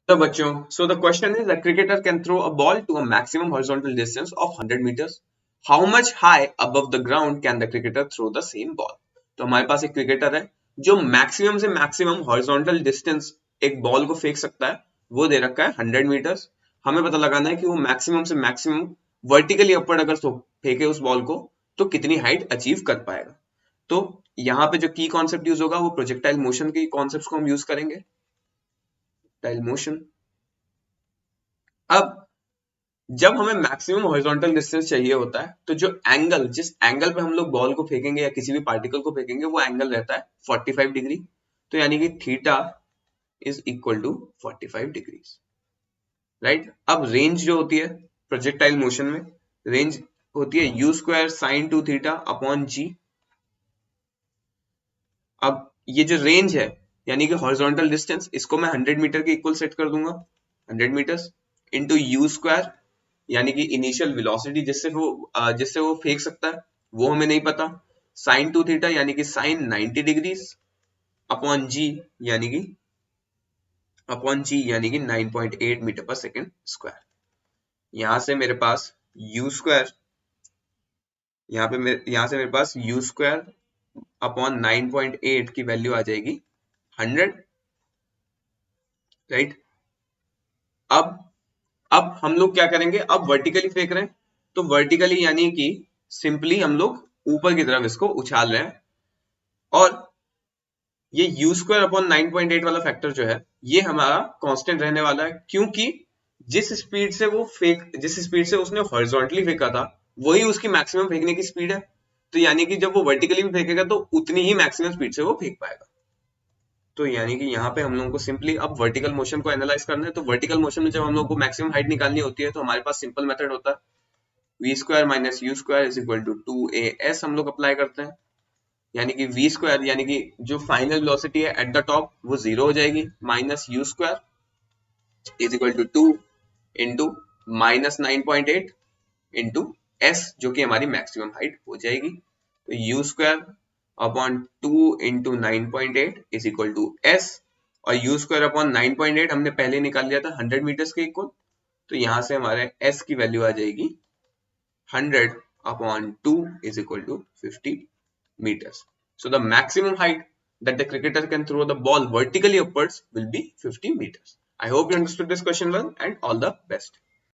So बच्चों, so the question is, a cricketer can throw a ball to a maximum horizontal distance of 100 meters. How much high above the ground can the cricketer throw the same ball? तो हमारे पास एक cricketer है जो maximum से maximum horizontal distance एक ball को फेंक सकता है, वो दे रखा है 100 मीटर्स। हमें पता लगाना है कि वो मैक्सिमम से मैक्सिमम वर्टिकली अपवर्ड अगर फेंके उस बॉल को तो कितनी हाइट अचीव कर पाएगा। तो यहाँ पे जो की कॉन्सेप्ट यूज होगा वो प्रोजेक्टाइल मोशन के कॉन्सेप्ट को हम यूज करेंगे। Projectile motion. अब जब हमें मैक्सिमम हॉरिजॉन्टल डिस्टेंस चाहिए होता है तो जो एंगल, जिस एंगल पे हम लोग बॉल को फेंकेंगे या किसी भी पार्टिकल को फेंकेंगे, वो एंगल रहता है 45 डिग्री। तो यानी कि theta is equal to 45 degree, right. अब रेंज जो होती है प्रोजेक्टाइल मोशन में, रेंज होती है u square sine two theta upon g. अब ये जो रेंज है यानी कि हॉरिजॉन्टल डिस्टेंस, इसको मैं 100 मीटर के इक्वल सेट कर दूंगा, 100 मीटर्स इंटू यू स्क्वायर यानी कि इनिशियल वेलोसिटी जिससे वो फेंक सकता है, वो हमें नहीं पता। साइन टू थीटा यानी कि साइन 90 डिग्रीज अपॉन जी यानी कि 9.8 मीटर पर सेकेंड स्क्वायर। यहां से मेरे पास यू स्क्वायर, यहां से मेरे पास यू स्क्वायर अपॉन 9.8 की वैल्यू आ जाएगी 100, राइट। अब अब हम लोग क्या करेंगे, अब वर्टिकली फेंक रहे हैं तो वर्टिकली यानी कि सिंपली हम लोग ऊपर की तरफ इसको उछाल रहे हैं। और ये यू स्क्वायर अपॉन 9.8 वाला फैक्टर जो है ये हमारा कांस्टेंट रहने वाला है, क्योंकि जिस स्पीड से उसने हॉरिजॉन्टली फेंका था वही उसकी मैक्सिमम फेंकने की स्पीड है। तो यानी कि जब वो वर्टिकली भी फेंकेगा तो उतनी ही मैक्सिमम स्पीड से वो फेंक पाएगा। तो यानी कि यहाँ पे हम लोगों को सिंपली अब वर्टिकल मोशन को एनालाइज करना है। तो वर्टिकल मोशन में जब हम लोग को मैक्सिमम हाइट निकालनी होती है तो हमारे पास सिंपल मेथड होता है, v square minus u square is equal to 2as हम लोग अप्लाई करते हैं। यानी कि वी स्क्वायर यानी कि जो फाइनल वेलोसिटी है एट द टॉप वो जीरो हो जाएगी, minus u square is equal to 2 into minus 9.8 into s जो कि हमारी मैक्सिमम हाइट हो जाएगी। तो u square upon 2 into 9.8 is equal to s, और यू स्क्वायर अपॉन 9.8 हमने पहले निकाल लिया था 100 मीटर्स के इक्वल। तो यहां से हमारे एस की वैल्यू आ जाएगी 100 upon 2 is equal to 50 meters. So the maximum height that the cricketer can throw the ball vertically upwards will be 50 meters. I hope you understood this question well, and all the best.